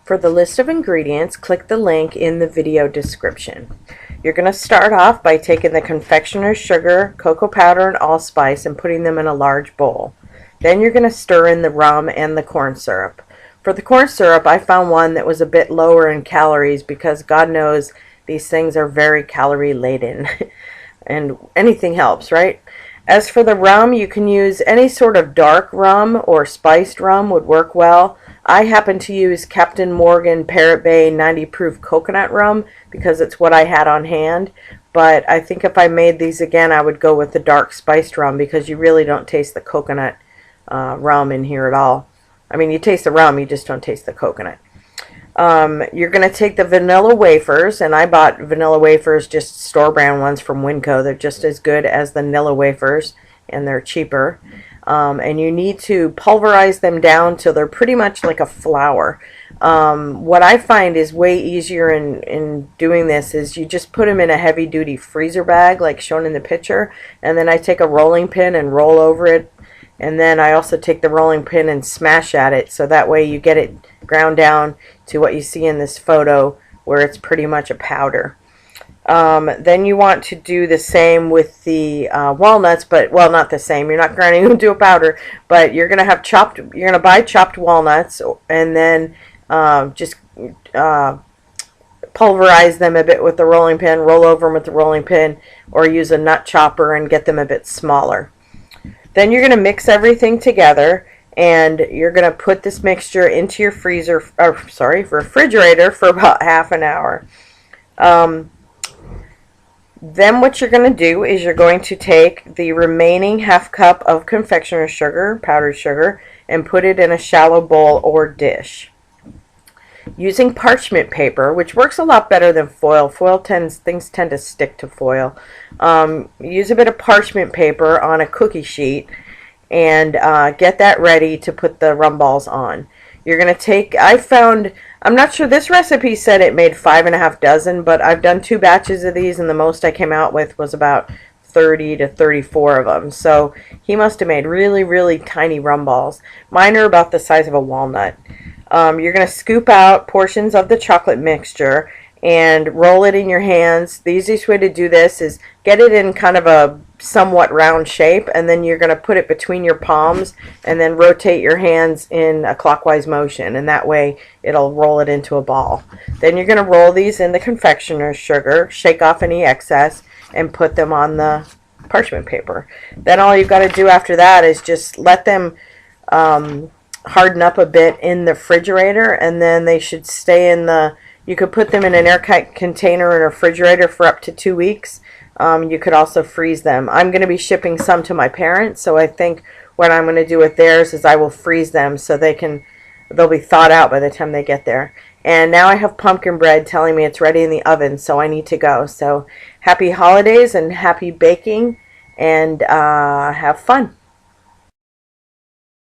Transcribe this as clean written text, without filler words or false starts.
For the list of ingredients, click the link in the video description. You're going to start off by taking the confectioner's sugar, cocoa powder, and allspice and putting them in a large bowl. Then you're going to stir in the rum and the corn syrup. For the corn syrup, I found one that was a bit lower in calories because God knows these things are very calorie laden. And anything helps, right? As for the rum, you can use any sort of dark rum or spiced rum would work well. I happen to use Captain Morgan Parrot Bay 90 proof coconut rum because it's what I had on hand. But I think if I made these again, I would go with the dark spiced rum because you really don't taste the coconut rum in here at all. I mean, you taste the rum, you just don't taste the coconut. You're going to take the vanilla wafers, and I bought vanilla wafers, just store-brand ones from Winco. They're just as good as the Nilla wafers, and they're cheaper. And you need to pulverize them down till they're pretty much like a flour. What I find is way easier in doing this is you just put them in a heavy-duty freezer bag, like shown in the picture, and then I take a rolling pin and roll over it. And then I also take the rolling pin and smash at it, so that way you get it ground down to what you see in this photo where it's pretty much a powder. Then you want to do the same with the walnuts, but well, not the same. You're not grinding them to a powder, but you're gonna buy chopped walnuts and then just pulverize them a bit with the rolling pin, roll over them with the rolling pin, or use a nut chopper and get them a bit smaller. Then you're going to mix everything together, and you're going to put this mixture into your refrigerator for about half an hour. Then what you're going to do is you're going to take the remaining half cup of confectioner's sugar, powdered sugar, and put it in a shallow bowl or dish. Using parchment paper, which works a lot better than foil. Things tend to stick to foil. Use a bit of parchment paper on a cookie sheet and get that ready to put the rum balls on. You're going to take, I'm not sure, this recipe said it made 5.5 dozen, but I've done 2 batches of these and the most I came out with was about 30 to 34 of them. So he must have made really, really tiny rum balls. Mine are about the size of a walnut. You're going to scoop out portions of the chocolate mixture and roll it in your hands. The easiest way to do this is get it in kind of a somewhat round shape, and then you're going to put it between your palms and then rotate your hands in a clockwise motion, and that way it'll roll it into a ball. Then you're going to roll these in the confectioner's sugar, shake off any excess, and put them on the parchment paper. Then all you've got to do after that is just let them harden up a bit in the refrigerator, and then they should stay in you could put them in an airtight container in a refrigerator for up to 2 weeks. You could also freeze them. I'm going to be shipping some to my parents, so I think what I'm going to do with theirs is I will freeze them so they'll be thawed out by the time they get there. And now I have pumpkin bread telling me it's ready in the oven, so I need to go. So happy holidays and happy baking, and have fun.